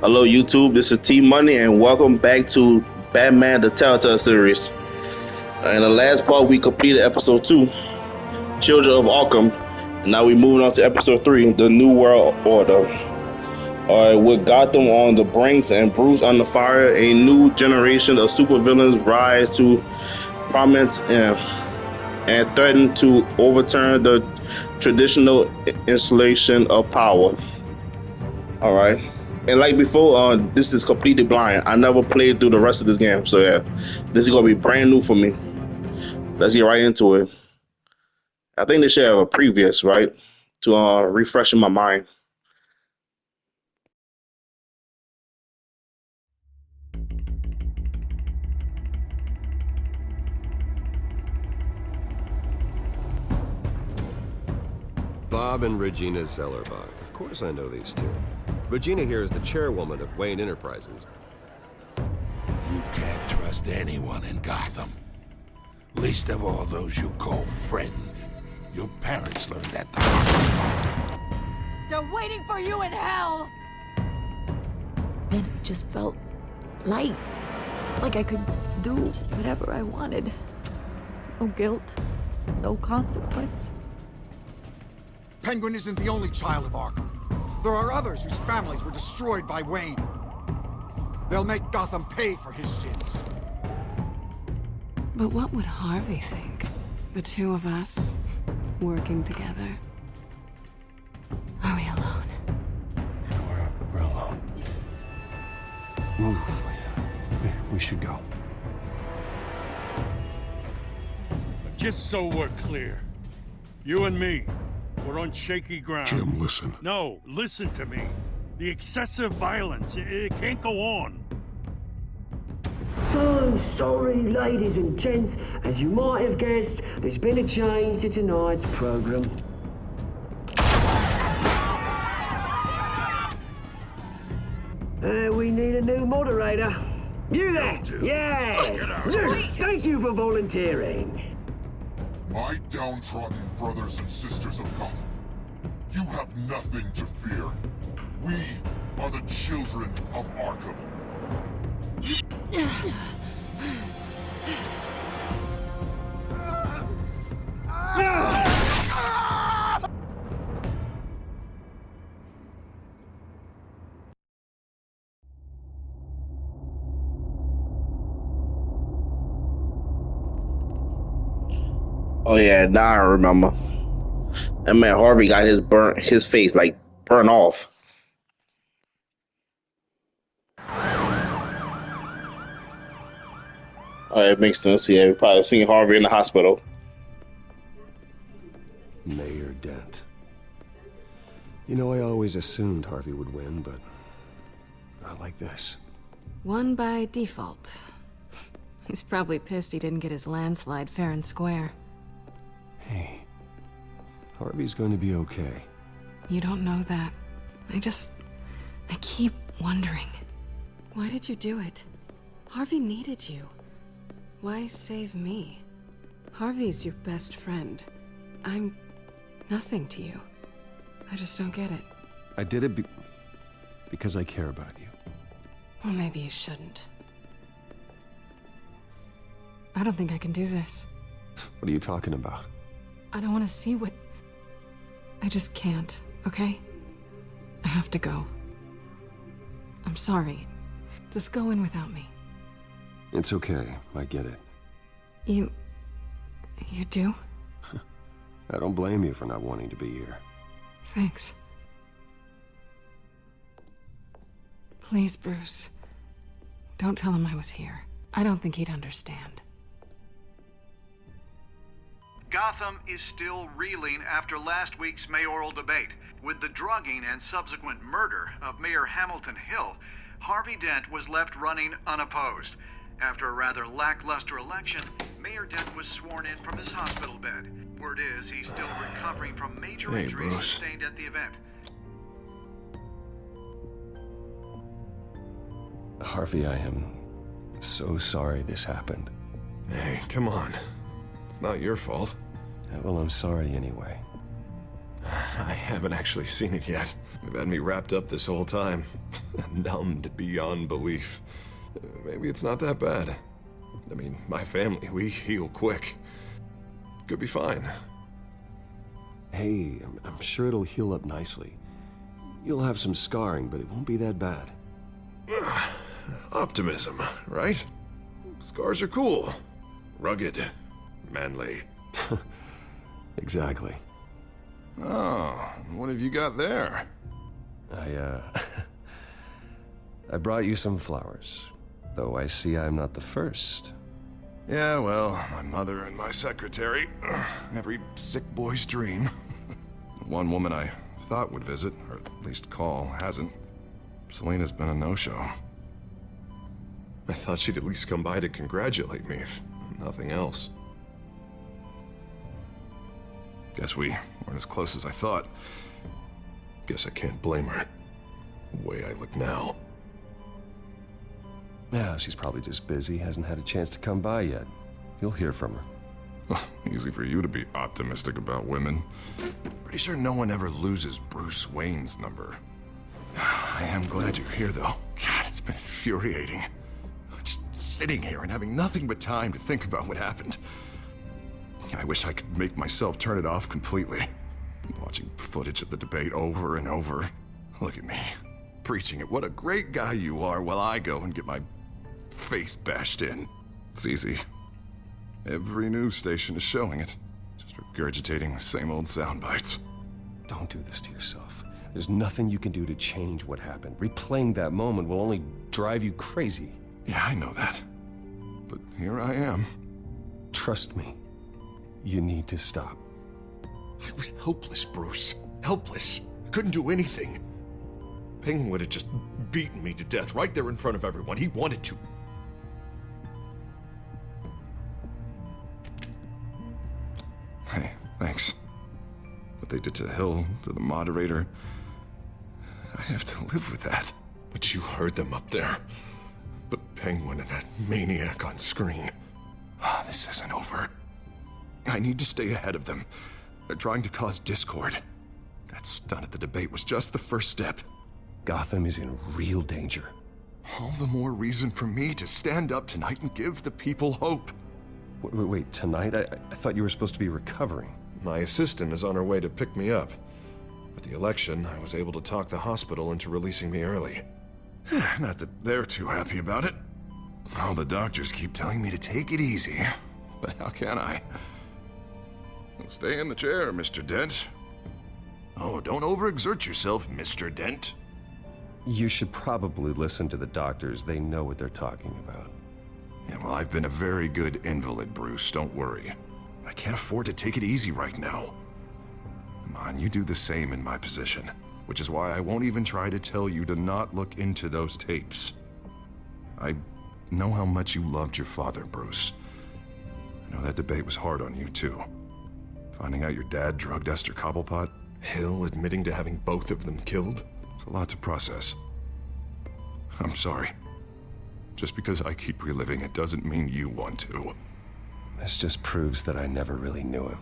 Hello, YouTube. This is T Money, and welcome back to Batman: The Telltale series. In the last part, we completed episode 2, Children of Arkham, and now we're moving on to episode 3, The New World Order. Alright, with Gotham on the brinks and Bruce under fire, a new generation of supervillains rise to prominence and threaten to overturn the traditional installation of power. Alright. And like before, this is completely blind. I never played through the rest of this game. So yeah, this is gonna be brand new for me. Let's get right into it. I think they should have a previous, right? To refresh in my mind. Bob and Regina Zellerbach. Of course I know these two. Regina here is the chairwoman of Wayne Enterprises. You can't trust anyone in Gotham. Least of all those you call friend. Your parents learned that the hard way. They're waiting for you in hell! Then it just felt light. Like I could do whatever I wanted. No guilt, no consequence. Penguin isn't the only child of Arkham. There are others whose families were destroyed by Wayne. They'll make Gotham pay for his sins. But what would Harvey think? The two of us, working together. Are we alone? Yeah, we're alone. Move. We should go. Just so we're clear, you and me, we're on shaky ground. Jim, listen. No, listen to me. The excessive violence, it can't go on. So sorry, ladies and gents. As you might have guessed, there's been a change to tonight's program. We need a new moderator. You there? Yes! Luke, thank you for volunteering. My downtrodden brothers and sisters of Gotham, you have nothing to fear. We are the children of Arkham. Oh yeah, now I remember. That man Harvey got his face like burnt off. Oh, it makes sense. Yeah, we probably seen Harvey in the hospital. Mayor Dent. You know, I always assumed Harvey would win, but not like this. Won by default. He's probably pissed he didn't get his landslide fair and square. Hey, Harvey's going to be okay. You don't know that. I keep wondering. Why did you do it? Harvey needed you. Why save me? Harvey's your best friend. I'm nothing to you. I just don't get it. I did it because I care about you. Well, maybe you shouldn't. I don't think I can do this. What are you talking about? I don't want to see what... I just can't, okay? I have to go. I'm sorry. Just go in without me. It's okay. I get it. You do? I don't blame you for not wanting to be here. Thanks. Please, Bruce. Don't tell him I was here. I don't think he'd understand. Gotham is still reeling after last week's mayoral debate. With the drugging and subsequent murder of Mayor Hamilton Hill, Harvey Dent was left running unopposed. After a rather lackluster election, Mayor Dent was sworn in from his hospital bed. Word is he's still recovering from major injuries sustained at the event. Harvey, I am so sorry this happened. Hey, come on. It's not your fault. Well, I'm sorry anyway. I haven't actually seen it yet. You've had me wrapped up this whole time. Numbed beyond belief. Maybe it's not that bad. I mean, my family, we heal quick. Could be fine. Hey, I'm sure it'll heal up nicely. You'll have some scarring, but it won't be that bad. Optimism, right? Scars are cool. Rugged. Manly. Exactly. Oh, what have you got there? I brought you some flowers. Though I see I'm not the first. Yeah, well, my mother and my secretary. Every sick boy's dream. One woman I thought would visit, or at least call, hasn't. Selena's been a no-show. I thought she'd at least come by to congratulate me, if nothing else. Guess we weren't as close as I thought. Guess I can't blame her. The way I look now. Yeah, she's probably just busy, hasn't had a chance to come by yet. You'll hear from her. Easy for you to be optimistic about women. Pretty sure no one ever loses Bruce Wayne's number. I am glad you're here, though. God, it's been infuriating. Just sitting here and having nothing but time to think about what happened. I wish I could make myself turn it off completely. Watching footage of the debate over and over. Look at me, preaching it. What a great guy you are, while I go and get my face bashed in. It's easy. Every news station is showing it. Just regurgitating the same old sound bites. Don't do this to yourself. There's nothing you can do to change what happened. Replaying that moment will only drive you crazy. Yeah, I know that. But here I am. Trust me. You need to stop. I was helpless, Bruce. Helpless. I couldn't do anything. Penguin would have just beaten me to death right there in front of everyone. He wanted to. Hey, thanks. What they did to Hill, to the moderator, I have to live with that. But you heard them up there. The Penguin and that maniac on screen. This isn't over. I need to stay ahead of them. They're trying to cause discord. That stunt at the debate was just the first step. Gotham is in real danger. All the more reason for me to stand up tonight and give the people hope. Wait, tonight? I thought you were supposed to be recovering. My assistant is on her way to pick me up. With the election, I was able to talk the hospital into releasing me early. Not that they're too happy about it. All the doctors keep telling me to take it easy. But how can I? Stay in the chair, Mr. Dent. Oh, don't overexert yourself, Mr. Dent. You should probably listen to the doctors. They know what they're talking about. Yeah, well, I've been a very good invalid, Bruce. Don't worry. I can't afford to take it easy right now. Come on, you do the same in my position. Which is why I won't even try to tell you to not look into those tapes. I know how much you loved your father, Bruce. I know that debate was hard on you, too. Finding out your dad drugged Esther Cobblepot, Hill admitting to having both of them killed. It's a lot to process. I'm sorry. Just because I keep reliving it doesn't mean you want to. This just proves that I never really knew him.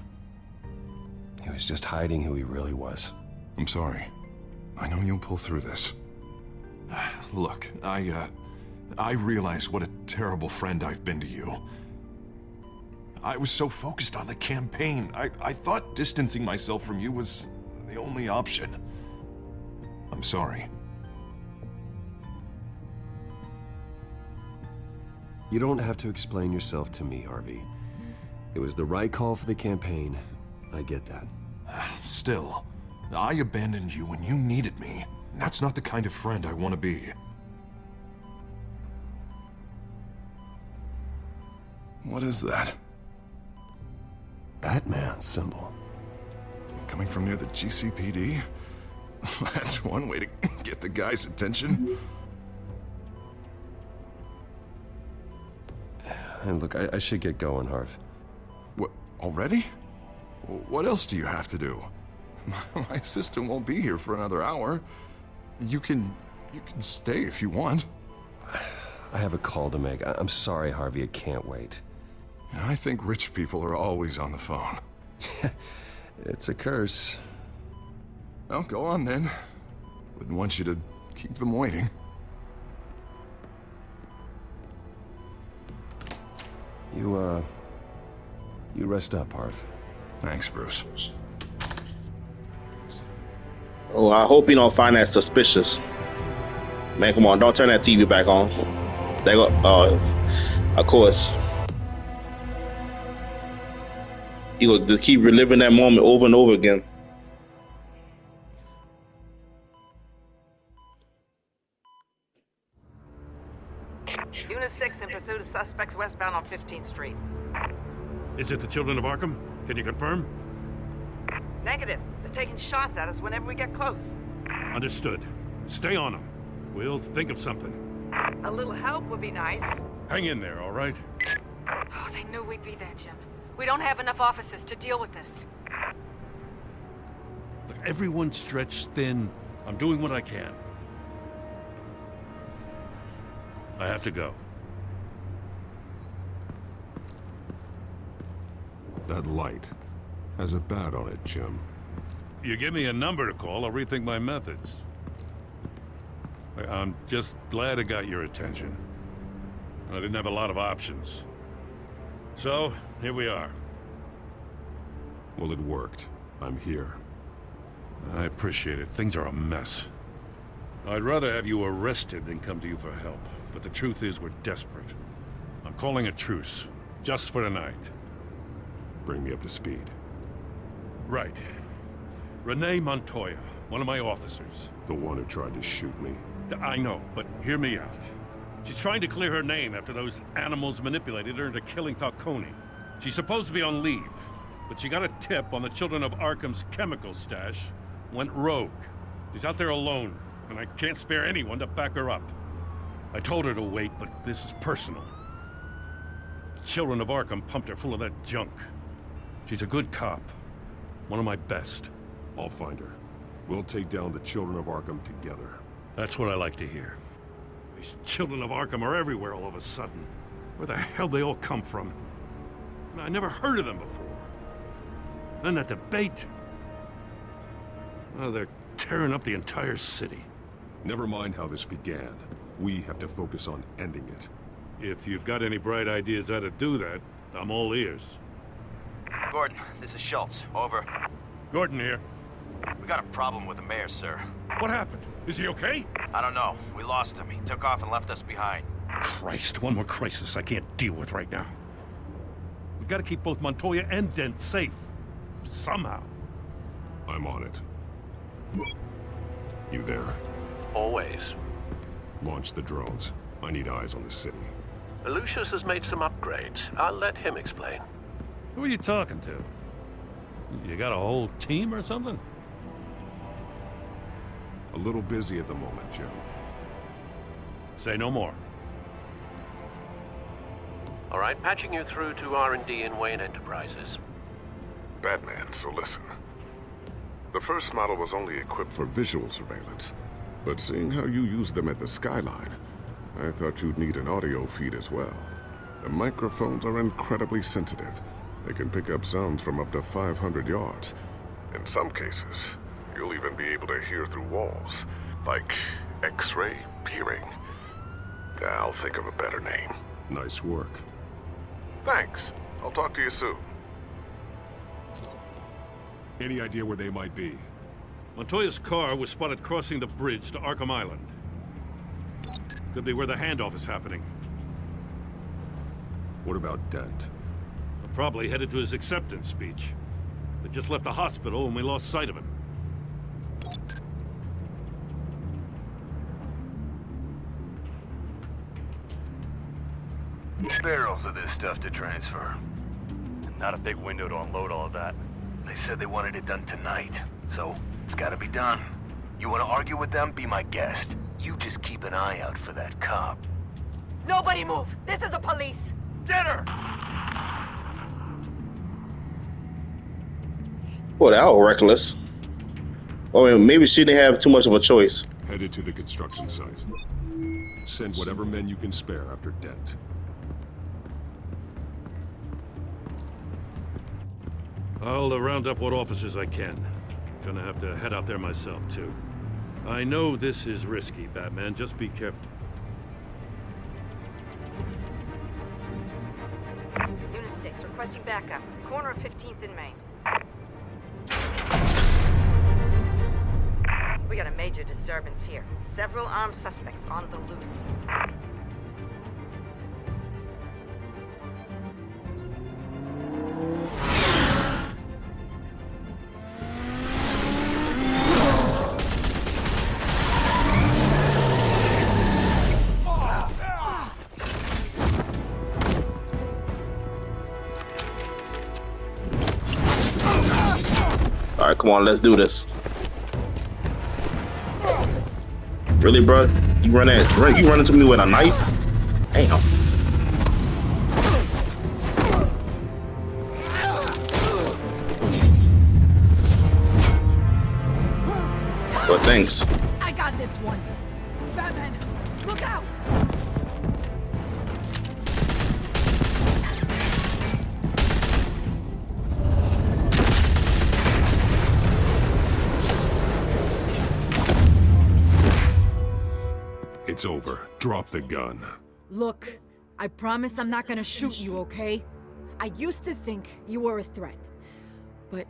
He was just hiding who he really was. I'm sorry. I know you'll pull through this. Look, I realize what a terrible friend I've been to you. I was so focused on the campaign. I thought distancing myself from you was the only option. I'm sorry. You don't have to explain yourself to me, Harvey. It was the right call for the campaign. I get that. Still, I abandoned you when you needed me. That's not the kind of friend I want to be. What is that? Batman symbol. Coming from near the GCPD? That's one way to get the guy's attention. And look, I should get going, Harv. What, already? What else do you have to do? My assistant won't be here for another hour. You can stay if you want. I have a call to make. I'm sorry, Harvey, I can't wait. I think rich people are always on the phone. It's a curse. Well, go on then. Wouldn't want you to keep them waiting. You rest up, Harv. Thanks, Bruce. Oh, I hope you don't find that suspicious. Man, come on, don't turn that TV back on. They go, of course. You will just keep reliving that moment over and over again. Unit 6 in pursuit of suspects westbound on 15th Street. Is it the Children of Arkham? Can you confirm? Negative. They're taking shots at us whenever we get close. Understood. Stay on them. We'll think of something. A little help would be nice. Hang in there, all right? Oh, they knew we'd be there, Jim. We don't have enough officers to deal with this. Look, everyone's stretched thin. I'm doing what I can. I have to go. That light has a bat on it, Jim. You give me a number to call, I'll rethink my methods. I'm just glad I got your attention. I didn't have a lot of options. So, here we are. Well, it worked. I'm here. I appreciate it. Things are a mess. I'd rather have you arrested than come to you for help. But the truth is, we're desperate. I'm calling a truce. Just for tonight. Bring me up to speed. Right. Renee Montoya, one of my officers. The one who tried to shoot me. I know, but hear me out. She's trying to clear her name after those animals manipulated her into killing Falcone. She's supposed to be on leave, but she got a tip on the Children of Arkham's chemical stash, went rogue. She's out there alone, and I can't spare anyone to back her up. I told her to wait, but this is personal. The Children of Arkham pumped her full of that junk. She's a good cop. One of my best. I'll find her. We'll take down the Children of Arkham together. That's what I like to hear. These Children of Arkham are everywhere all of a sudden. Where the hell they all come from? I never heard of them before. Then that debate. Oh, they're tearing up the entire city. Never mind how this began. We have to focus on ending it. If you've got any bright ideas how to do that, I'm all ears. Gordon, this is Schultz. Over. Gordon here. We got a problem with the mayor, sir. What happened? Is he okay? I don't know. We lost him. He took off and left us behind. Christ, one more crisis I can't deal with right now. We've got to keep both Montoya and Dent safe. Somehow. I'm on it. You there? Always. Launch the drones. I need eyes on the city. Lucius has made some upgrades. I'll let him explain. Who are you talking to? You got a whole team or something? A little busy at the moment, Jim. Say no more. All right, patching you through to R&D in Wayne Enterprises. Batman, so listen. The first model was only equipped for visual surveillance, but seeing how you use them at the skyline, I thought you'd need an audio feed as well. The microphones are incredibly sensitive. They can pick up sounds from up to 500 yards. In some cases, you'll even be able to hear through walls, like X-ray peering. I'll think of a better name. Nice work. Thanks. I'll talk to you soon. Any idea where they might be? Montoya's car was spotted crossing the bridge to Arkham Island. Could be where the handoff is happening. What about Dent? Probably headed to his acceptance speech. They just left the hospital and we lost sight of him. Barrels of this stuff to transfer. Not a big window to unload all of that. They said they wanted it done tonight, so it's gotta be done. You wanna argue with them? Be my guest. You just keep an eye out for that cop. Nobody move! This is the police! Get her! Well, that was reckless. I mean, maybe she didn't have too much of a choice. Headed to the construction site. Send whatever men you can spare after Dent. I'll round up what officers I can. Gonna have to head out there myself, too. I know this is risky, Batman. Just be careful. Unit 6, requesting backup. Corner of 15th and Main. We got a major disturbance here. Several armed suspects on the loose. All right, come on, let's do this. Really, bro? You run into me with a knife? Damn. Well, thanks. I got this one. Batman, look out! It's over. Drop the gun. Look, I promise I'm not gonna shoot you, okay? I used to think you were a threat, but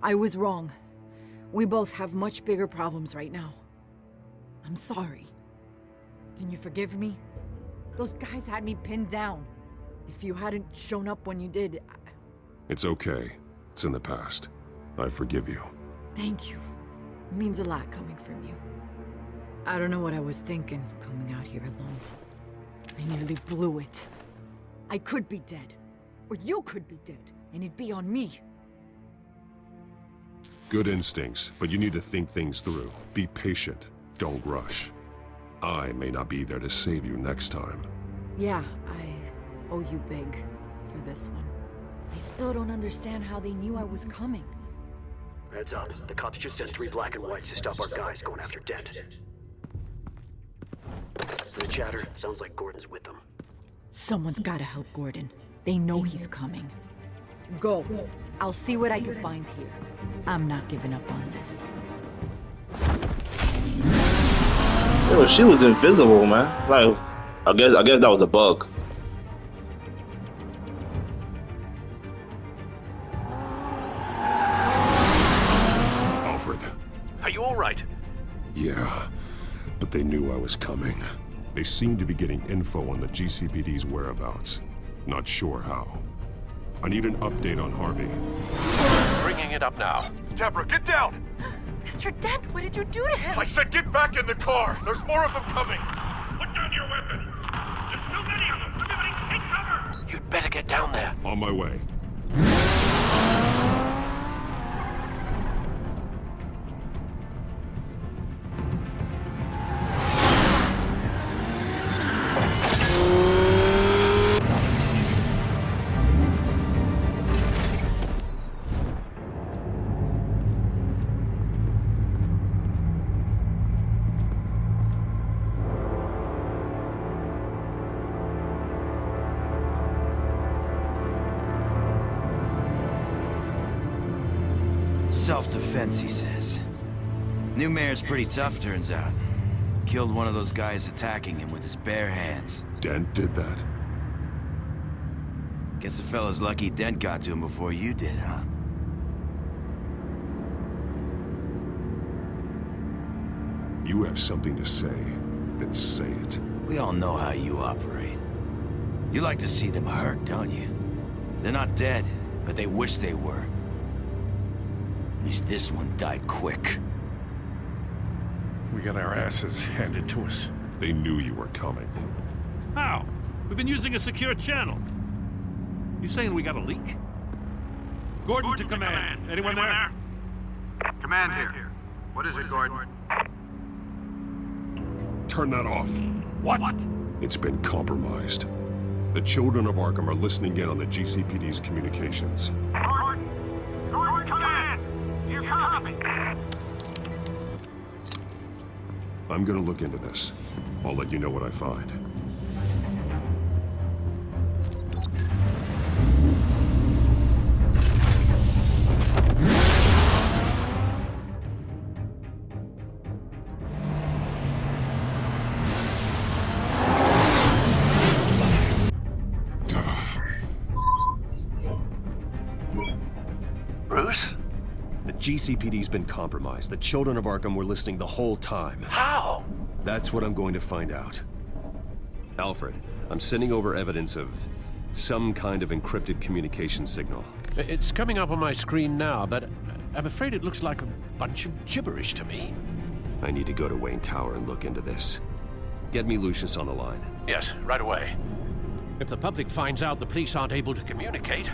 I was wrong. We both have much bigger problems right now. I'm sorry. Can you forgive me? Those guys had me pinned down. If you hadn't shown up when you did, It's okay. It's in the past. I forgive you. Thank you. It means a lot coming from you. I don't know what I was thinking, coming out here alone. I nearly blew it. I could be dead. Or you could be dead, and it'd be on me. Good instincts, but you need to think things through. Be patient. Don't rush. I may not be there to save you next time. Yeah, I owe you big for this one. I still don't understand how they knew I was coming. Heads up. The cops just sent 3 black and whites to stop our guys going after Dent. The chatter sounds like Gordon's with them. Someone's gotta help Gordon. They know he's coming. Go. I'll see what I can find here. I'm not giving up on this. Yo, she was invisible, man. Like, I guess that was a bug. Alfred. Are you all right? Yeah, but they knew I was coming. They seem to be getting info on the GCPD's whereabouts. Not sure how. I need an update on Harvey. Bringing it up now. Deborah, get down! Mr. Dent, what did you do to him? I said get back in the car! There's more of them coming! Put down your weapon! There's too many of them! Everybody take cover! You'd better get down there. On my way. Self-defense, he says. New mayor's pretty tough, turns out. Killed one of those guys attacking him with his bare hands. Dent did that? Guess the fella's lucky Dent got to him before you did, huh? You have something to say, then say it. We all know how you operate. You like to see them hurt, don't you? They're not dead, but they wish they were. At least this one died quick. We got our asses handed to us. They knew you were coming. How? We've been using a secure channel. You saying we got a leak? Gordon to command. Anyone there? Command here. What is it, Gordon? Turn that off. What? It's been compromised. The children of Arkham are listening in on the GCPD's communications. Gordon, command! You copy? I'm gonna look into this. I'll let you know what I find. GCPD's been compromised. The children of Arkham were listening the whole time. How? That's what I'm going to find out. Alfred, I'm sending over evidence of some kind of encrypted communication signal. It's coming up on my screen now, but I'm afraid it looks like a bunch of gibberish to me. I need to go to Wayne Tower and look into this. Get me Lucius on the line. Yes, right away. If the public finds out the police aren't able to communicate...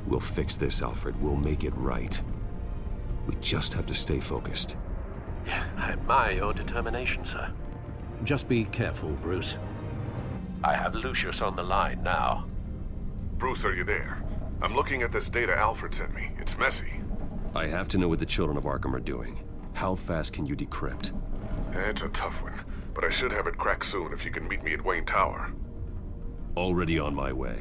We'll fix this, Alfred. We'll make it right. We just have to stay focused. Yeah, I admire your determination, sir. Just be careful, Bruce. I have Lucius on the line now. Bruce, are you there? I'm looking at this data Alfred sent me. It's messy. I have to know what the children of Arkham are doing. How fast can you decrypt? It's a tough one, but I should have it cracked soon if you can meet me at Wayne Tower. Already on my way.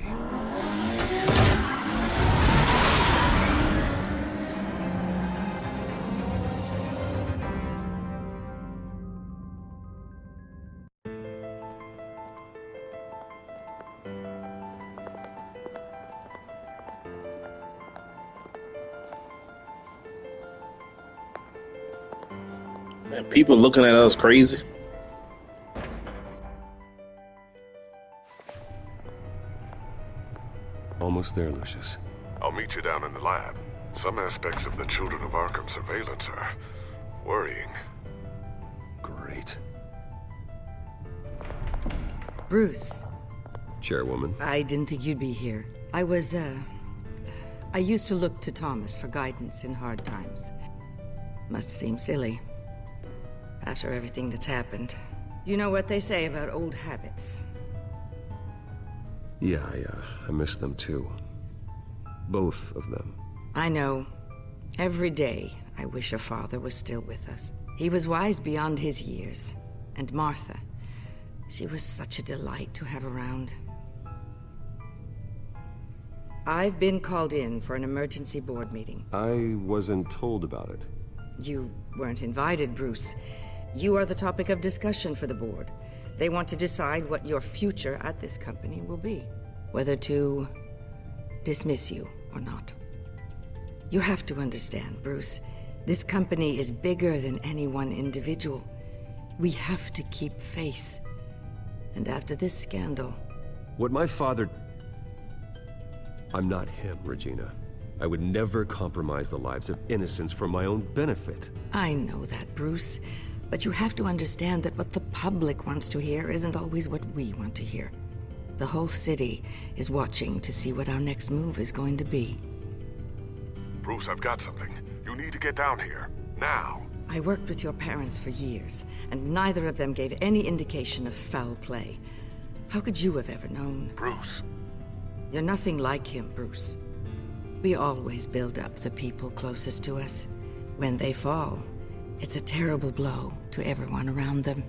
And people looking at us crazy. Almost there, Lucius. I'll meet you down in the lab. Some aspects of the Children of Arkham surveillance are worrying. Great. Bruce. Chairwoman. I didn't think you'd be here. I used to look to Thomas for guidance in hard times. Must seem silly. After everything that's happened. You know what they say about old habits. Yeah, I miss them too. Both of them. I know. Every day, I wish your father was still with us. He was wise beyond his years. And Martha, she was such a delight to have around. I've been called in for an emergency board meeting. I wasn't told about it. You weren't invited, Bruce. You are the topic of discussion for the board. They want to decide what your future at this company will be. Whether to dismiss you or not. You have to understand, Bruce. This company is bigger than any one individual. We have to keep face. And after this scandal... What my father... I'm not him, Regina. I would never compromise the lives of innocents for my own benefit. I know that, Bruce. But you have to understand that what the public wants to hear isn't always what we want to hear. The whole city is watching to see what our next move is going to be. Bruce, I've got something. You need to get down here. Now. I worked with your parents for years, and neither of them gave any indication of foul play. How could you have ever known? Bruce. You're nothing like him, Bruce. We always build up the people closest to us. When they fall, it's a terrible blow to everyone around them.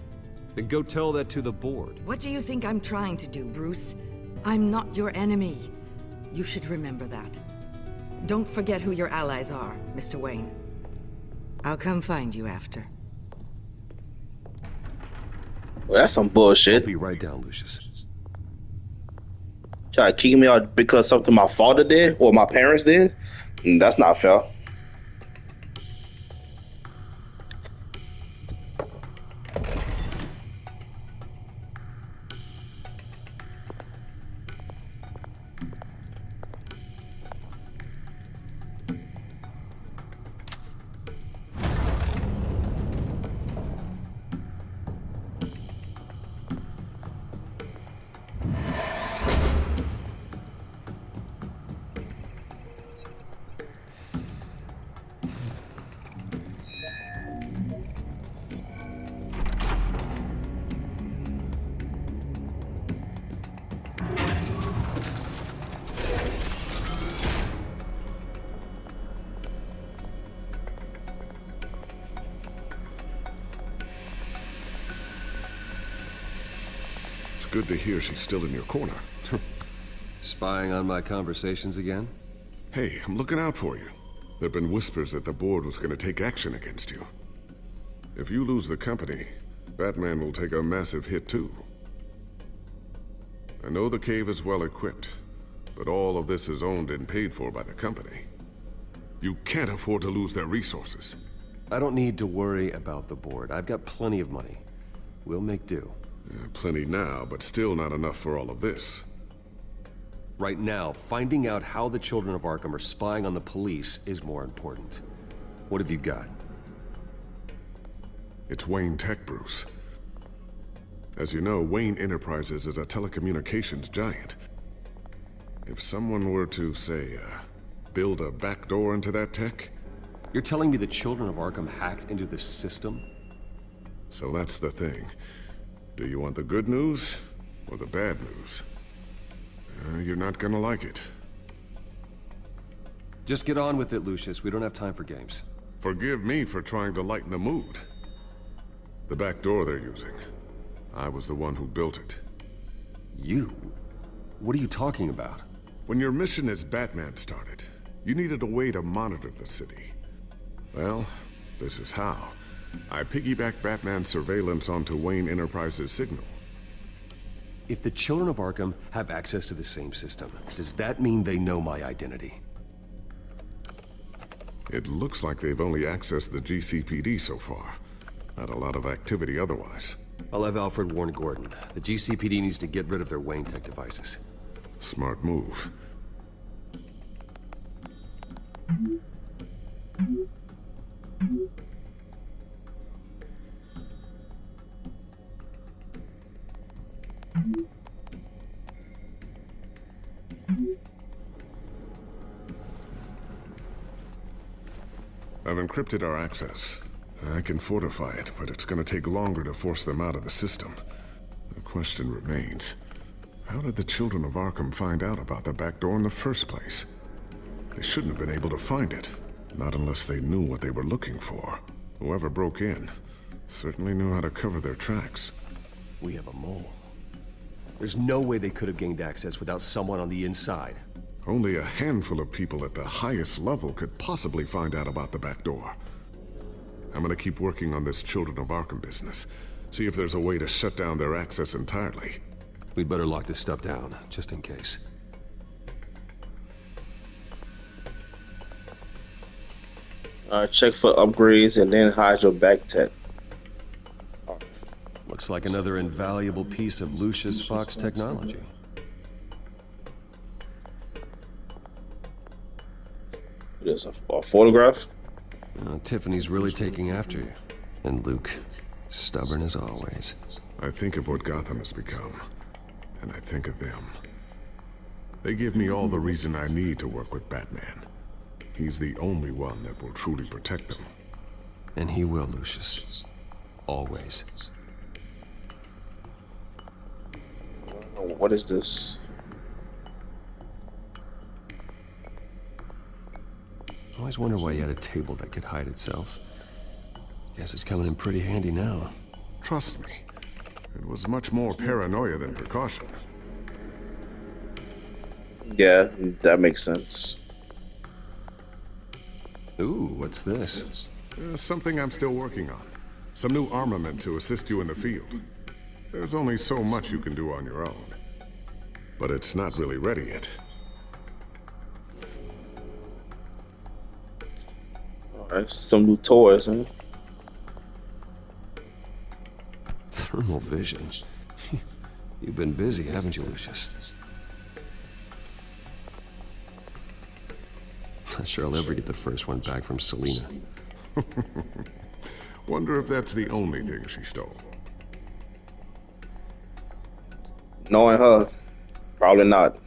Then go tell that to the board. What do you think I'm trying to do, Bruce? I'm not your enemy. You should remember that. Don't forget who your allies are, Mr. Wayne. I'll come find you after. Well, that's some bullshit. I'll be right down, Lucius. Try to kick me out because something my father did or my parents did? That's not fair. It's good to hear she's still in your corner. Spying on my conversations again? Hey, I'm looking out for you. There've been whispers that the board was going to take action against you. If you lose the company, Batman will take a massive hit too. I know the cave is well equipped, but all of this is owned and paid for by the company. You can't afford to lose their resources. I don't need to worry about the board. I've got plenty of money. We'll make do. Plenty now, but still not enough for all of this. Right now, finding out how the Children of Arkham are spying on the police is more important. What have you got? It's Wayne Tech, Bruce. As you know, Wayne Enterprises is a telecommunications giant. If someone were to, say, build a backdoor into that tech... You're telling me the Children of Arkham hacked into the system? So that's the thing. Do you want the good news or the bad news? You're not gonna like it. Just get on with it, Lucius. We don't have time for games. Forgive me for trying to lighten the mood. The back door they're using. I was the one who built it. You? What are you talking about? When your mission as Batman started, you needed a way to monitor the city. Well, this is how. I piggybacked Batman's surveillance onto Wayne Enterprises' signal. If the Children of Arkham have access to the same system, does that mean they know my identity? It looks like they've only accessed the GCPD so far. Not a lot of activity otherwise. I'll have Alfred warn Gordon. The GCPD needs to get rid of their Wayne Tech devices. Smart move. I've encrypted our access. I can fortify it, but it's gonna take longer to force them out of the system. The question remains, how did the Children of Arkham find out about the back door in the first place? They shouldn't have been able to find it, not unless they knew what they were looking for. Whoever broke in certainly knew how to cover their tracks. We have a mole. There's no way they could have gained access without someone on the inside. Only a handful of people at the highest level could possibly find out about the back door. I'm gonna keep working on this Children of Arkham business. See if there's a way to shut down their access entirely. We'd better lock this stuff down, just in case. Check for upgrades and then hide your back tech. Looks like another invaluable piece of Lucius Fox technology. There's a photograph. Tiffany's really taking after you. And Luke, stubborn as always. I think of what Gotham has become, and I think of them. They give me all the reason I need to work with Batman. He's the only one that will truly protect them. And he will, Lucius. Always. What is this? I always wonder why you had a table that could hide itself. Guess it's coming in pretty handy now. Trust me, it was much more paranoia than precaution. Yeah, that makes sense. Ooh, what's this? Something I'm still working on. Some new armament to assist you in the field. There's only so much you can do on your own. But it's not really ready yet. Alright, some new toys, huh? Thermal vision. You've been busy, haven't you, Lucius? Not sure I'll ever get the first one back from Selina. Wonder if that's the only thing she stole. Knowing her, probably not.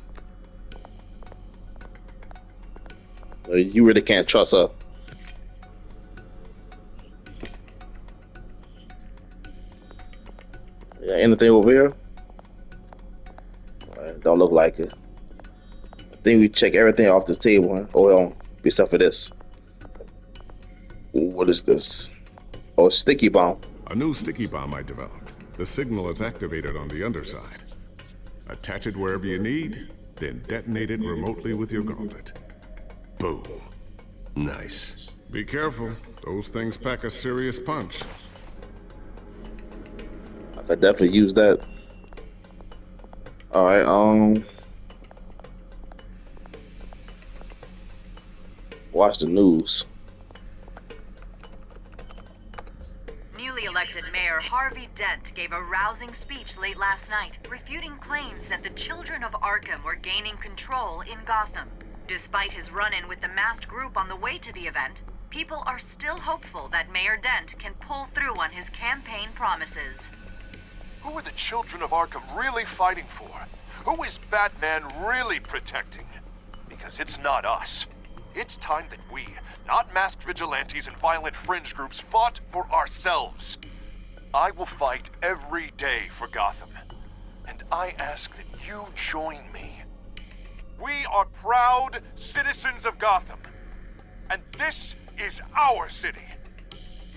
You really can't trust her. Yeah, anything over here? Don't look like it. I think we check everything off the table, huh? Oh, hold on. Except for this. What is this? Oh, sticky bomb. A new sticky bomb I developed. The signal is activated on the underside. Attach it wherever you need, then detonate it remotely with your gauntlet. Boom. Nice. Be careful. Those things pack a serious punch. I could definitely use that. Alright, watch the news. Newly elected Mayor Harvey Dent gave a rousing speech late last night, refuting claims that the children of Arkham were gaining control in Gotham. Despite his run-in with the masked group on the way to the event, people are still hopeful that Mayor Dent can pull through on his campaign promises. Who are the children of Arkham really fighting for? Who is Batman really protecting? Because it's not us. It's time that we, not masked vigilantes and violent fringe groups, fought for ourselves. I will fight every day for Gotham. And I ask that you join me. We are proud citizens of Gotham. And this is our city.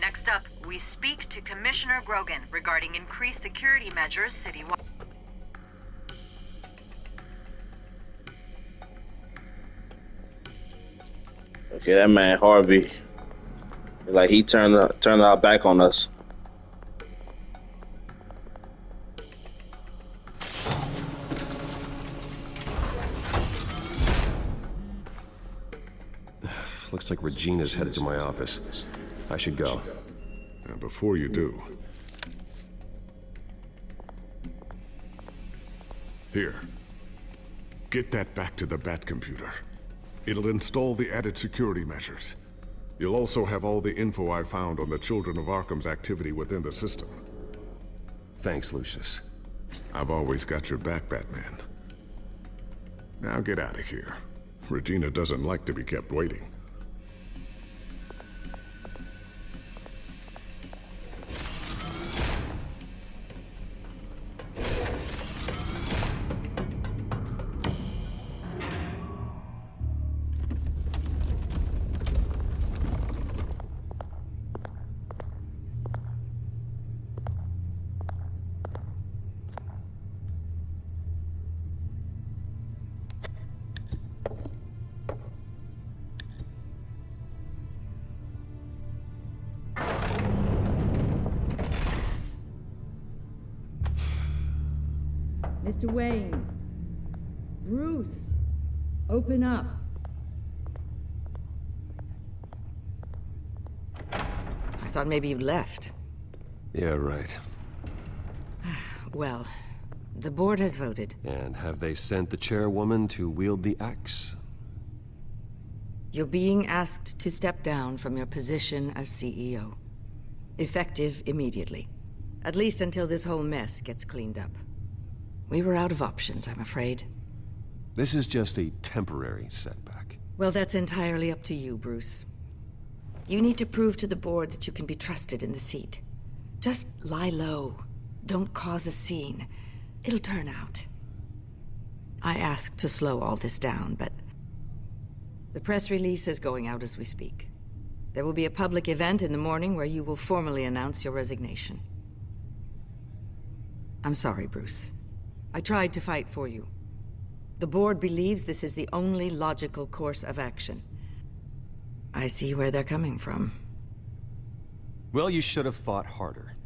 Next up, we speak to Commissioner Grogan regarding increased security measures citywide. Okay, that man Harvey, like he turned our back on us. Looks like Regina's headed to my office. I should go. And before you do... Here. Get that back to the Bat computer. It'll install the added security measures. You'll also have all the info I found on the Children of Arkham's activity within the system. Thanks, Lucius. I've always got your back, Batman. Now get out of here. Regina doesn't like to be kept waiting. Mr. Wayne. Bruce. Open up. I thought maybe you left. Yeah, right. Well, the board has voted. And have they sent the chairwoman to wield the axe? You're being asked to step down from your position as CEO. Effective immediately. At least until this whole mess gets cleaned up. We were out of options, I'm afraid. This is just a temporary setback. Well, that's entirely up to you, Bruce. You need to prove to the board that you can be trusted in the seat. Just lie low. Don't cause a scene. It'll turn out. I asked to slow all this down, but... the press release is going out as we speak. There will be a public event in the morning where you will formally announce your resignation. I'm sorry, Bruce. I tried to fight for you. The board believes this is the only logical course of action. I see where they're coming from. Well, you should have fought harder.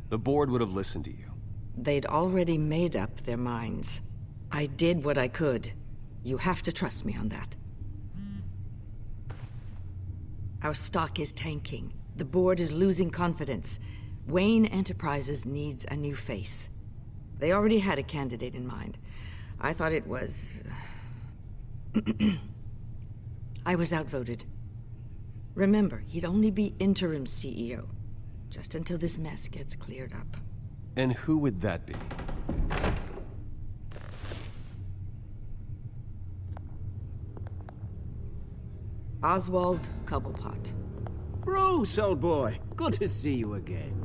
The board would have listened to you. They'd already made up their minds. I did what I could. You have to trust me on that. Our stock is tanking. The board is losing confidence. Wayne Enterprises needs a new face. They already had a candidate in mind. I thought it was... I was outvoted. Remember, he'd only be interim CEO. Just until this mess gets cleared up. And who would that be? Oswald Cobblepot. Bruce, old boy. Good to see you again.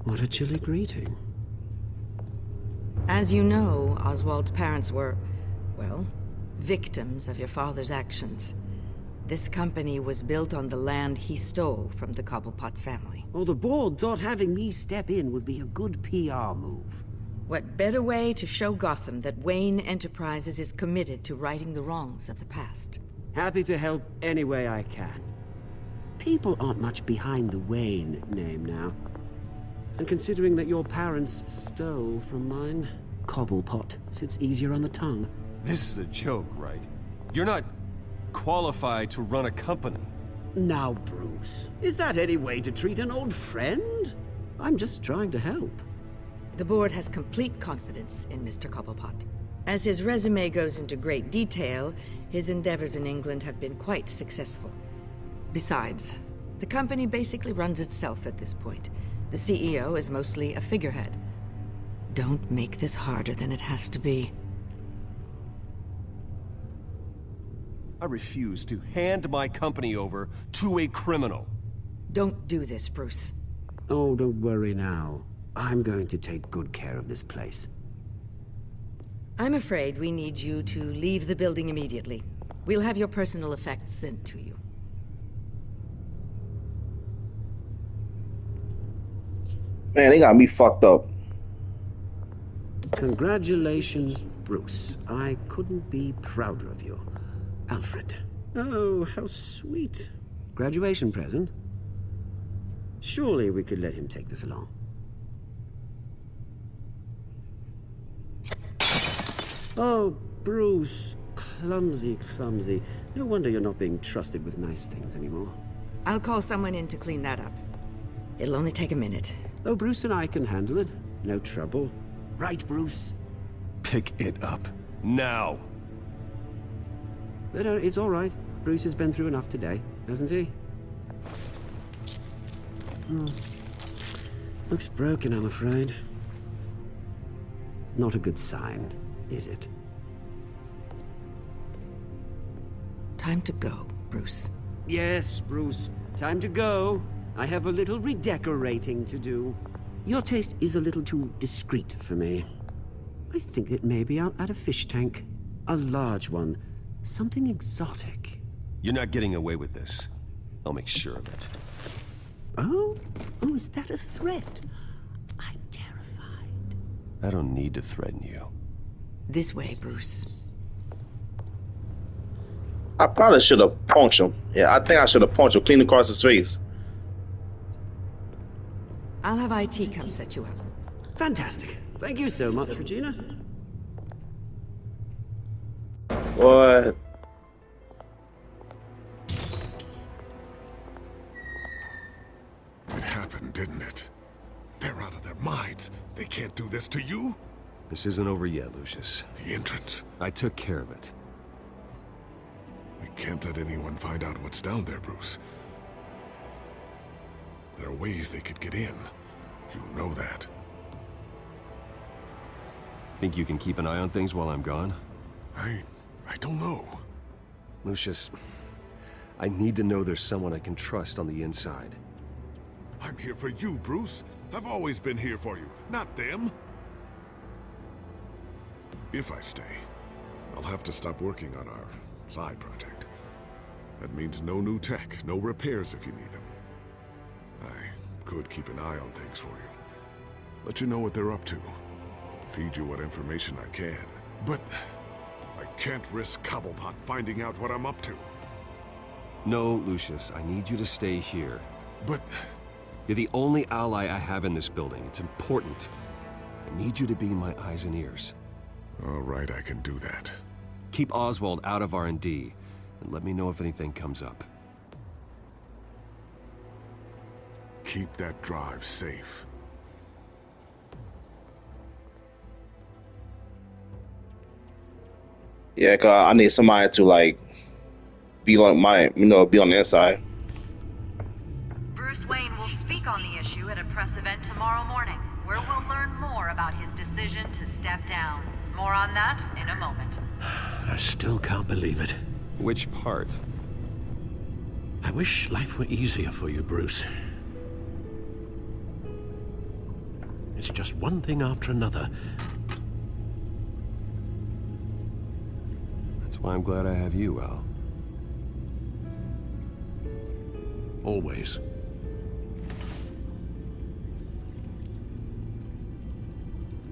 What a chilly greeting. As you know, Oswald's parents were, well, victims of your father's actions. This company was built on the land he stole from the Cobblepot family. Well, the board thought having me step in would be a good PR move. What better way to show Gotham that Wayne Enterprises is committed to righting the wrongs of the past? Happy to help any way I can. People aren't much behind the Wayne name now. And considering that your parents stole from mine, Cobblepot. Sits easier on the tongue. This is a joke, right? You're not qualified to run a company. Now, Bruce, is that any way to treat an old friend? I'm just trying to help. The board has complete confidence in Mr. Cobblepot. As his resume goes into great detail, his endeavors in England have been quite successful. Besides, the company basically runs itself at this point. The CEO is mostly a figurehead. Don't make this harder than it has to be. I refuse to hand my company over to a criminal. Don't do this, Bruce. Oh, don't worry now. I'm going to take good care of this place. I'm afraid we need you to leave the building immediately. We'll have your personal effects sent to you. Man, they got me fucked up. Congratulations, Bruce. I couldn't be prouder of you. Alfred. Oh, how sweet. Graduation present? Surely we could let him take this along. Oh, Bruce. Clumsy, clumsy. No wonder you're not being trusted with nice things anymore. I'll call someone in to clean that up. It'll only take a minute. Oh, Bruce and I can handle it. No trouble. Right, Bruce? Pick it up. Now! But it's all right. Bruce has been through enough today, hasn't he? Looks broken, I'm afraid. Not a good sign, is it? Time to go, Bruce. Yes, Bruce. Time to go. I have a little redecorating to do. Your taste is a little too discreet for me. I think that maybe I'll add a fish tank. A large one. Something exotic. You're not getting away with this. I'll make sure of it. Oh? Oh, is that a threat? I'm terrified. I don't need to threaten you. This way, Bruce. I probably should have punched him. Yeah, I think I should have punched him clean across his face. I'll have IT come set you up. Fantastic. Thank you so much, Regina. What? It happened, didn't it? They're out of their minds. They can't do this to you. This isn't over yet, Lucius. The entrance. I took care of it. We can't let anyone find out what's down there, Bruce. There are ways they could get in. You know that. Think you can keep an eye on things while I'm gone? I don't know. Lucius, I need to know there's someone I can trust on the inside. I'm here for you, Bruce. I've always been here for you, not them. If I stay, I'll have to stop working on our side project. That means no new tech, no repairs if you need them. I could keep an eye on things for you. Let you know what they're up to. Feed you what information I can. But I can't risk Cobblepot finding out what I'm up to. No, Lucius, I need you to stay here. But... You're the only ally I have in this building. It's important. I need you to be my eyes and ears. All right, I can do that. Keep Oswald out of R&D, and let me know if anything comes up. Keep that drive safe. Yeah, cause I need somebody to like be on my, be on the inside. Bruce Wayne will speak on the issue at a press event tomorrow morning, where we'll learn more about his decision to step down. More on that in a moment. I still can't believe it. Which part? I wish life were easier for you, Bruce. It's just one thing after another. That's why I'm glad I have you, Al. Always.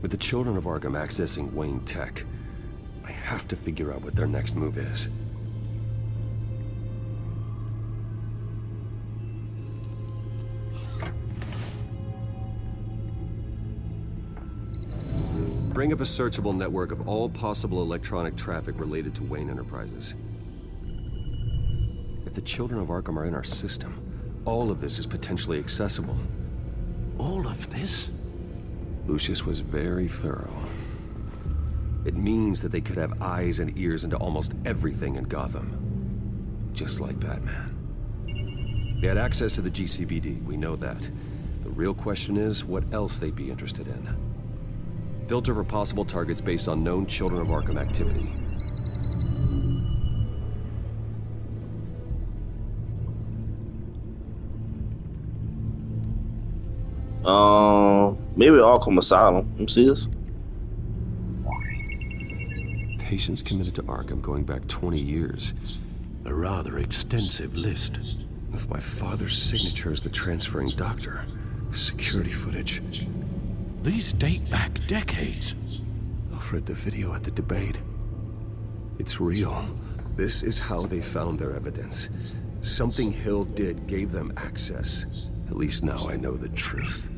With the children of Arkham accessing Wayne Tech, I have to figure out what their next move is. Bring up a searchable network of all possible electronic traffic related to Wayne Enterprises. If the children of Arkham are in our system, all of this is potentially accessible. All of this? Lucius was very thorough. It means that they could have eyes and ears into almost everything in Gotham. Just like Batman. They had access to the GCPD, we know that. The real question is, what else they'd be interested in. Filter for possible targets based on known Children of Arkham activity. Maybe Arkham Asylum. Let me see this. Patients committed to Arkham going back 20 years. A rather extensive list. With my father's signature as the transferring doctor. Security footage. These date back decades. Alfred, the video at the debate. It's real. This is how they found their evidence. Something Hill did gave them access. At least now I know the truth.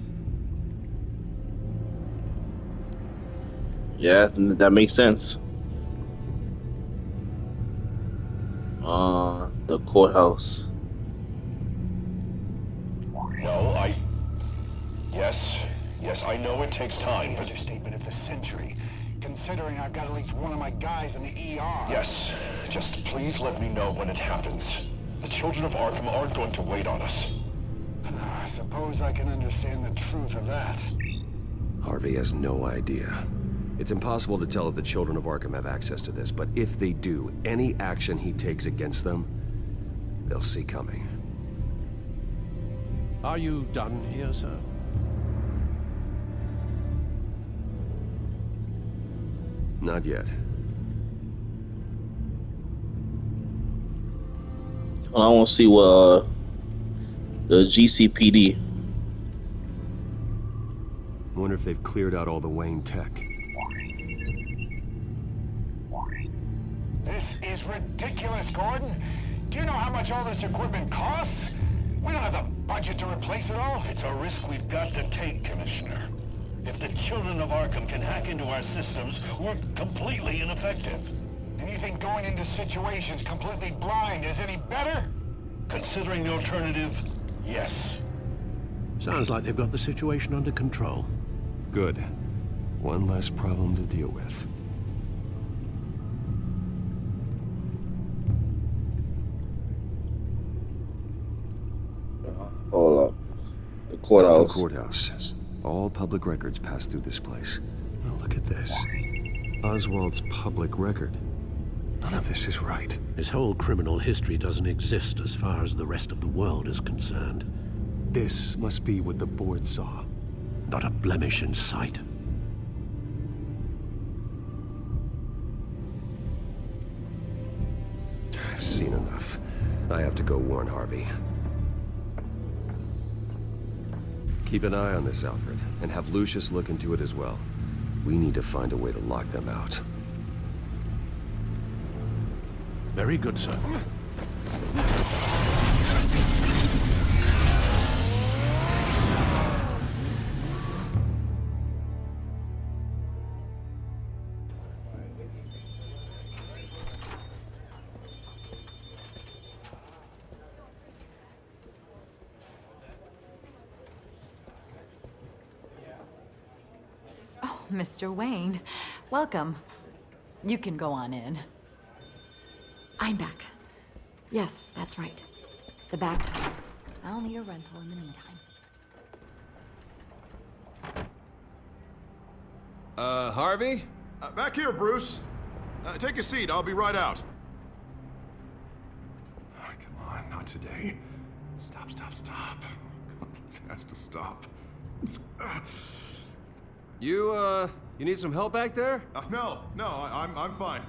Yeah, that makes sense. The courthouse. No, Yes, I know it takes time, but... Understatement of the century, considering I've got at least one of my guys in the ER. Yes, just please let me know when it happens. The children of Arkham aren't going to wait on us. I suppose I can understand the truth of that. Harvey has no idea. It's impossible to tell if the children of Arkham have access to this, but if they do, any action he takes against them, they'll see coming. Are you done here, sir? Not yet. I want to see what the GCPD. Wonder if they've cleared out all the Wayne tech. This is ridiculous, Gordon. Do you know how much all this equipment costs? We don't have the budget to replace it all. It's a risk we've got to take, Commissioner. If the children of Arkham can hack into our systems, we're completely ineffective. And you think going into situations completely blind is any better? Considering the alternative, yes. Sounds like they've got the situation under control. Good. One less problem to deal with. Hold up. The courthouse. The courthouse. All public records pass through this place. Now look at this. Oswald's public record. None of this is right. His whole criminal history doesn't exist as far as the rest of the world is concerned. This must be what the board saw. Not a blemish in sight. I've seen enough. I have to go warn Harvey. Keep an eye on this, Alfred, and have Lucius look into it as well. We need to find a way to lock them out. Very good, sir. Mr. Wayne, welcome. You can go on in. I'm back. Yes, that's right. The back tire. I'll need a rental in the meantime. Harvey? Back here, Bruce. Take a seat. I'll be right out. Oh, come on, not today. Stop. This has to stop. You need some help back there? No, I'm fine.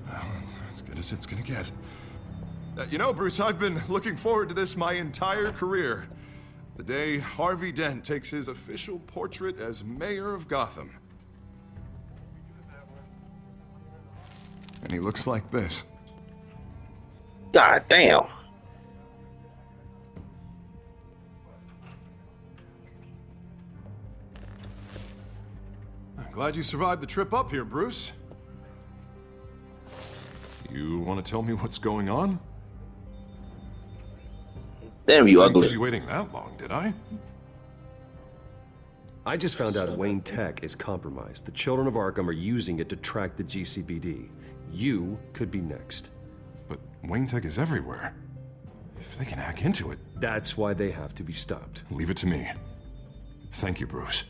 Well, it's as good as it's gonna get. You know, Bruce, I've been looking forward to this my entire career. The day Harvey Dent takes his official portrait as mayor of Gotham. And he looks like this. God damn. Glad you survived the trip up here, Bruce. You want to tell me what's going on? Damn, you I didn't ugly. keep you waiting that long, did I? I just found out Wayne Tech is compromised. The children of Arkham are using it to track the GCPD. You could be next. But Wayne Tech is everywhere. If they can hack into it... That's why they have to be stopped. Leave it to me. Thank you, Bruce.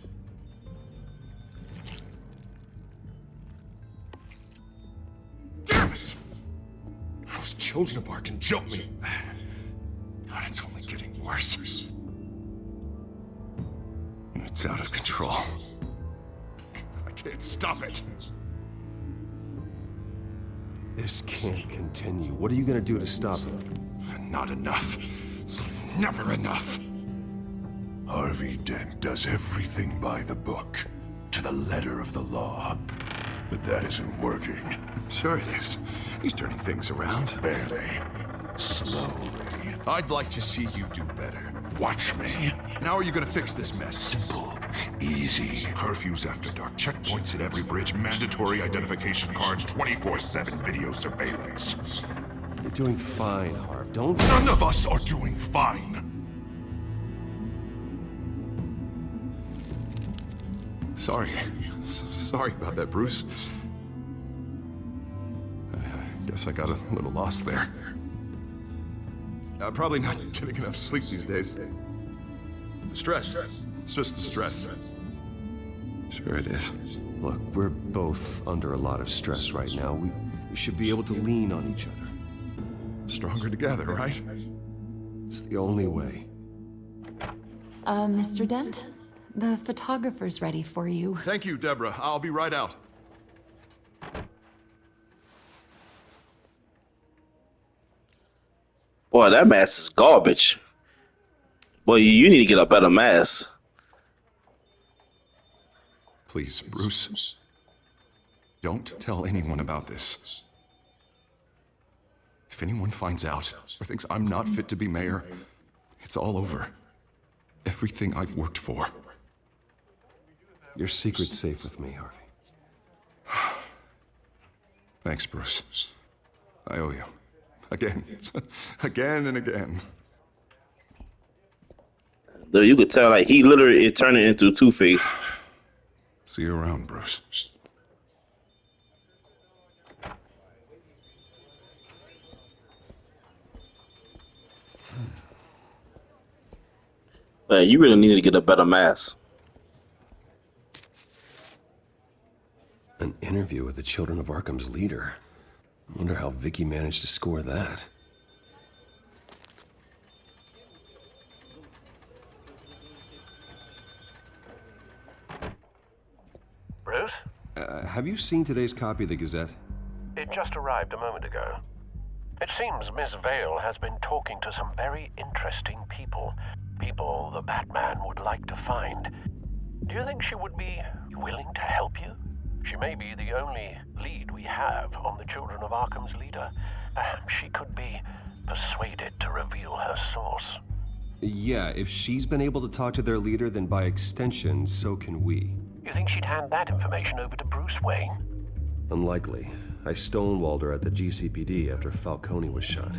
Damn it! Those children of Arkham jumped me. God, it's only getting worse. It's out of control. I can't stop it. This can't continue. What are you gonna do to stop it? Not enough. Never enough. Harvey Dent does everything by the book, to the letter of the law. But that isn't working. Sure it is. He's turning things around. Barely. Slowly. I'd like to see you do better. Watch me. Now are you gonna fix this mess? Simple. Easy. Curfews after dark. Checkpoints at every bridge. Mandatory identification cards. 24/7 video surveillance. You're doing fine, Harv. Don't... None of us are doing fine. Sorry. Sorry about that, Bruce. I guess I got a little lost there. I'm probably not getting enough sleep these days. The stress. It's just the stress. Sure it is. Look, we're both under a lot of stress right now. We should be able to lean on each other. Stronger together, right? It's the only way. Mr. Dent? The photographer's ready for you. Thank you, Deborah. I'll be right out. Boy, that mask is garbage. Boy, you need to get a better mask. Please, Bruce. Don't tell anyone about this. If anyone finds out or thinks I'm not fit to be mayor, it's all over. Everything I've worked for. Your secret's safe with me, Harvey. Thanks, Bruce. I owe you. Again. Again and again. Dude, you could tell, like, he literally is turning into Two-Face. See you around, Bruce. Man, you really need to get a better mask. An interview with the Children of Arkham's leader. I wonder how Vicky managed to score that. Bruce? Have you seen today's copy of the Gazette? It just arrived a moment ago. It seems Miss Vale has been talking to some very interesting people. People the Batman would like to find. Do you think she would be willing to help you? She may be the only lead we have on the Children of Arkham's leader. Perhaps she could be persuaded to reveal her source. Yeah, if she's been able to talk to their leader, then by extension, so can we. You think she'd hand that information over to Bruce Wayne? Unlikely. I stonewalled her at the GCPD after Falcone was shot.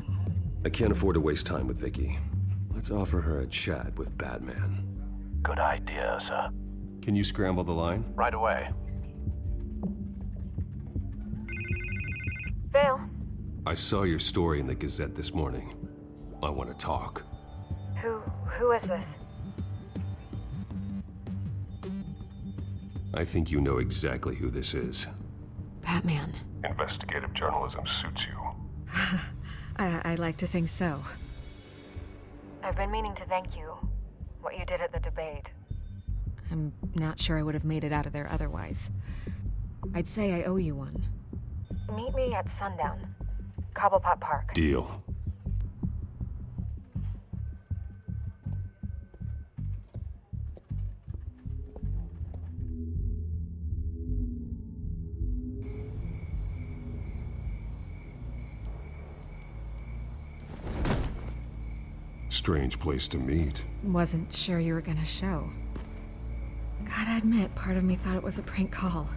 I can't afford to waste time with Vicky. Let's offer her a chat with Batman. Good idea, sir. Can you scramble the line? Right away. Vale? I saw your story in the Gazette this morning. I want to talk. Who is this? I think you know exactly who this is. Batman. Investigative journalism suits you. I'd like to think so. I've been meaning to thank you. What you did at the debate. I'm not sure I would have made it out of there otherwise. I'd say I owe you one. Meet me at sundown. Cobblepot Park. Deal. Strange place to meet. Wasn't sure you were gonna show. Gotta admit, part of me thought it was a prank call.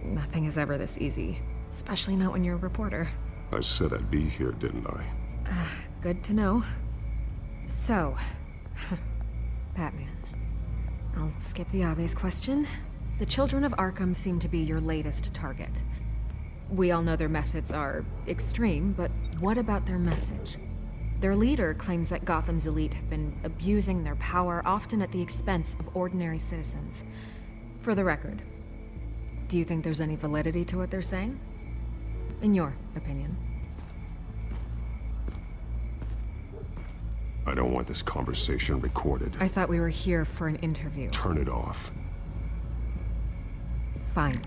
Nothing is ever this easy, especially not when you're a reporter. I said I'd be here, didn't I? Good to know. So, Batman. I'll skip the obvious question. The children of Arkham seem to be your latest target. We all know their methods are extreme, but what about their message? Their leader claims that Gotham's elite have been abusing their power, often at the expense of ordinary citizens. For the record, do you think there's any validity to what they're saying? In your opinion? I don't want this conversation recorded. I thought we were here for an interview. Turn it off. Fine.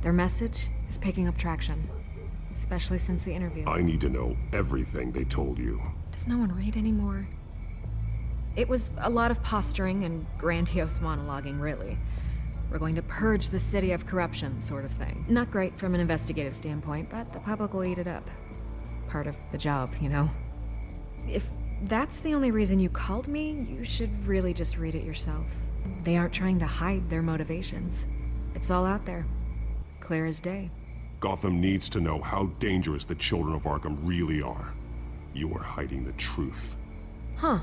Their message is picking up traction, especially since the interview. I need to know everything they told you. Does no one read anymore? It was a lot of posturing and grandiose monologuing, really. We're going to purge the city of corruption, sort of thing. Not great from an investigative standpoint, but the public will eat it up. Part of the job, you know? If that's the only reason you called me, you should really just read it yourself. They aren't trying to hide their motivations. It's all out there. Clear as day. Gotham needs to know how dangerous the children of Arkham really are. You are hiding the truth. Huh.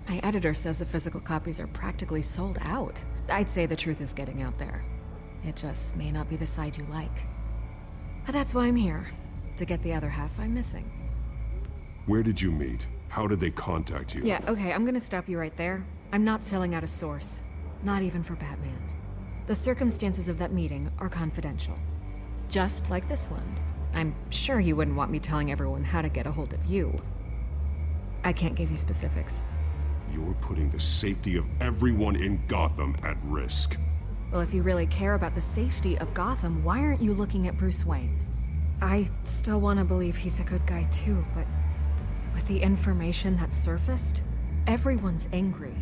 My editor says the physical copies are practically sold out. I'd say the truth is getting out there. It just may not be the side you like. But that's why I'm here. To get the other half I'm missing. Where did you meet? How did they contact you? Yeah, okay, I'm gonna stop you right there. I'm not selling out a source. Not even for Batman. The circumstances of that meeting are confidential. Just like this one. I'm sure you wouldn't want me telling everyone how to get a hold of you. I can't give you specifics. You're putting the safety of everyone in Gotham at risk. Well, if you really care about the safety of Gotham, why aren't you looking at Bruce Wayne? I still want to believe he's a good guy too, but with the information that surfaced, everyone's angry.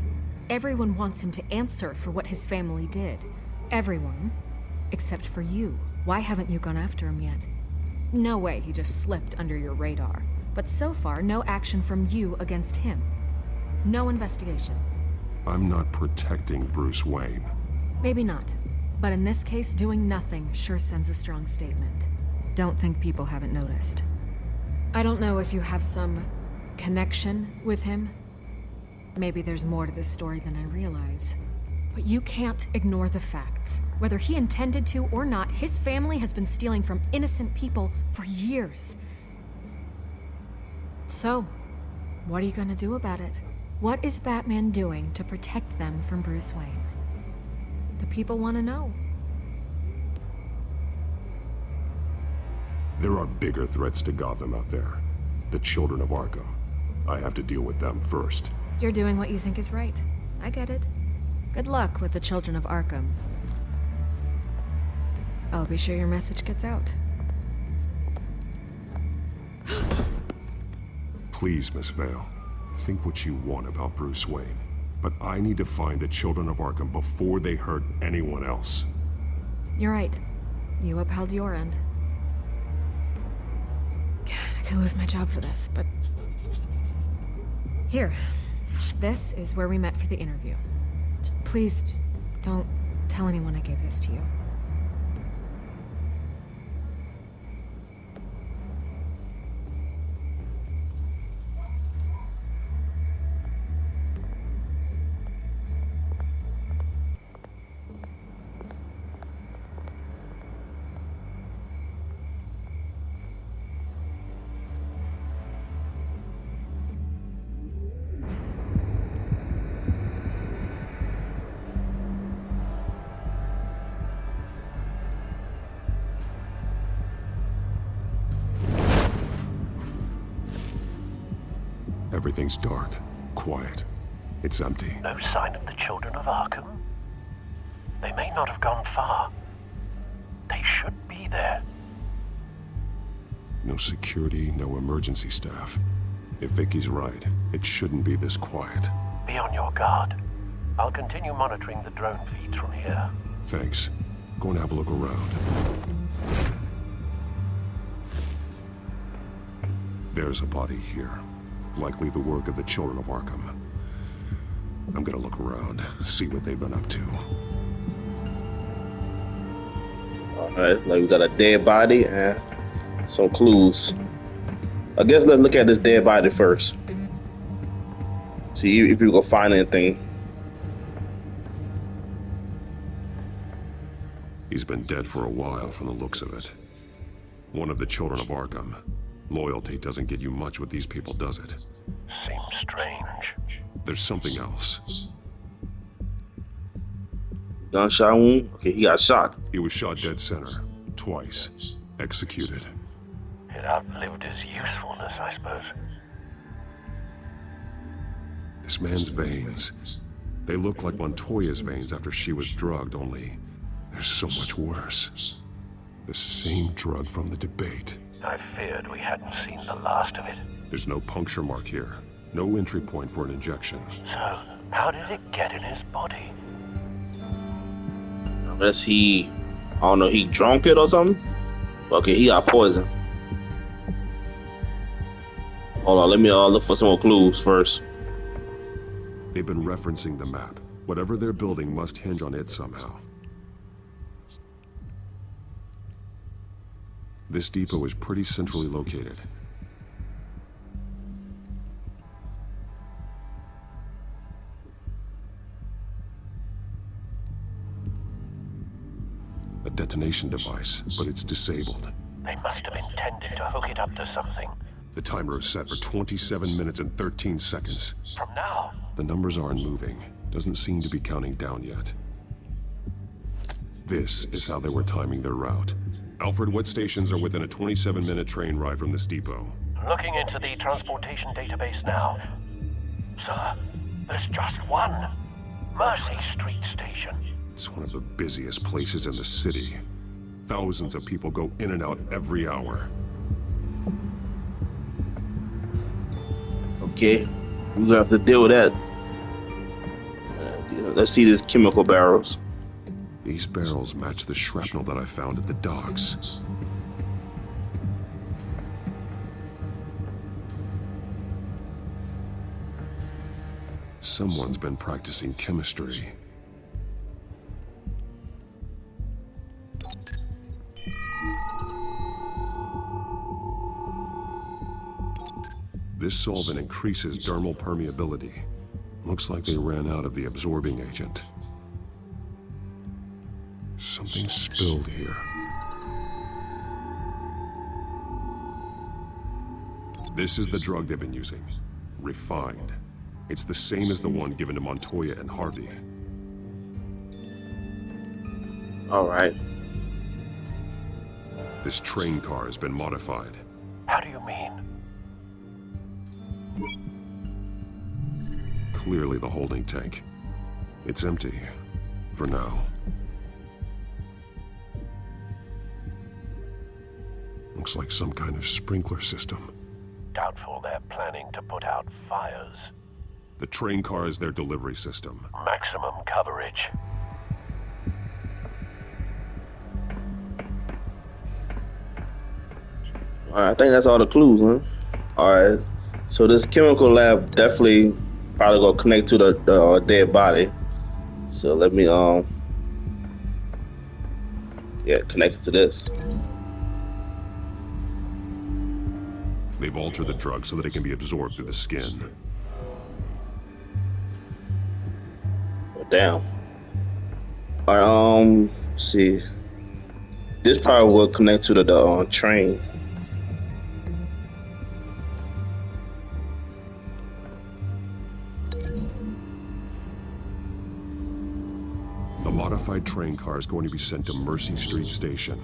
Everyone wants him to answer for what his family did. Everyone, except for you. Why haven't you gone after him yet? No way he just slipped under your radar. But so far, no action from you against him. No investigation. I'm not protecting Bruce Wayne. Maybe not. But in this case, doing nothing sure sends a strong statement. Don't think people haven't noticed. I don't know if you have some connection with him. Maybe there's more to this story than I realize. But you can't ignore the facts. Whether he intended to or not, his family has been stealing from innocent people for years. So, what are you gonna do about it? What is Batman doing to protect them from Bruce Wayne? The people want to know. There are bigger threats to Gotham out there. The children of Arkham. I have to deal with them first. You're doing what you think is right. I get it. Good luck with the children of Arkham. I'll be sure your message gets out. Please, Miss Vale. Think what you want about Bruce Wayne. But I need to find the children of Arkham before they hurt anyone else. You're right. You upheld your end. God, I could lose my job for this, but... Here. This is where we met for the interview. Just please, don't tell anyone I gave this to you. Everything's dark, quiet. It's empty. No sign of the children of Arkham? They may not have gone far. They should be there. No security, no emergency staff. If Vicky's right, it shouldn't be this quiet. Be on your guard. I'll continue monitoring the drone feeds from here. Thanks. Go and have a look around. There's a body here. Likely the work of the children of Arkham. I'm gonna look around, see what they've been up to. Alright, like we got a dead body and some clues. I guess let's look at this dead body first. See if you can find anything. He's been dead for a while from the looks of it. One of the children of Arkham. Loyalty doesn't get you much with these people, does it? Seems strange. There's something else. Gunshot wound? Okay, he got shot. He was shot dead center. Twice. Executed. It outlived his usefulness, I suppose. This man's veins. They look like Montoya's veins after she was drugged, only they're so much worse. The same drug from the debate. I feared we hadn't seen the last of it. There's no puncture mark here. No entry point for an injection. So, how did it get in his body? Unless he, I don't know, he drunk it or something? Okay, he got poison. Hold on, let me look for some more clues first. They've been referencing the map. Whatever they're building must hinge on it somehow. This depot is pretty centrally located. A detonation device, but it's disabled. They must have intended to hook it up to something. The timer is set for 27 minutes and 13 seconds. From now? The numbers aren't moving. Doesn't seem to be counting down yet. This is how they were timing their route. Alfred, what stations are within a 27-minute train ride from this depot? Looking into the transportation database now. Sir, there's just one. Mercy Street Station. It's one of the busiest places in the city. Thousands of people go in and out every hour. Okay, we're gonna have to deal with that. Let's see these chemical barrels. These barrels match the shrapnel that I found at the docks. Someone's been practicing chemistry. This solvent increases dermal permeability. Looks like they ran out of the absorbing agent. Something spilled here. This is the drug they've been using. Refined. It's the same as the one given to Montoya and Harvey. All right. This train car has been modified. How do you mean? Clearly the holding tank. It's empty. For now. Looks like some kind of sprinkler system. Doubtful they're planning to put out fires. The train car is their delivery system. Maximum coverage. Alright, I think that's all the clues, huh? Alright, so this chemical lab definitely probably gonna connect to the dead body. So let me connect it to this. They've altered the drug so that it can be absorbed through the skin. Oh, damn. Alright, let's see. This probably will connect to the train. The modified train car is going to be sent to Mercy Street Station.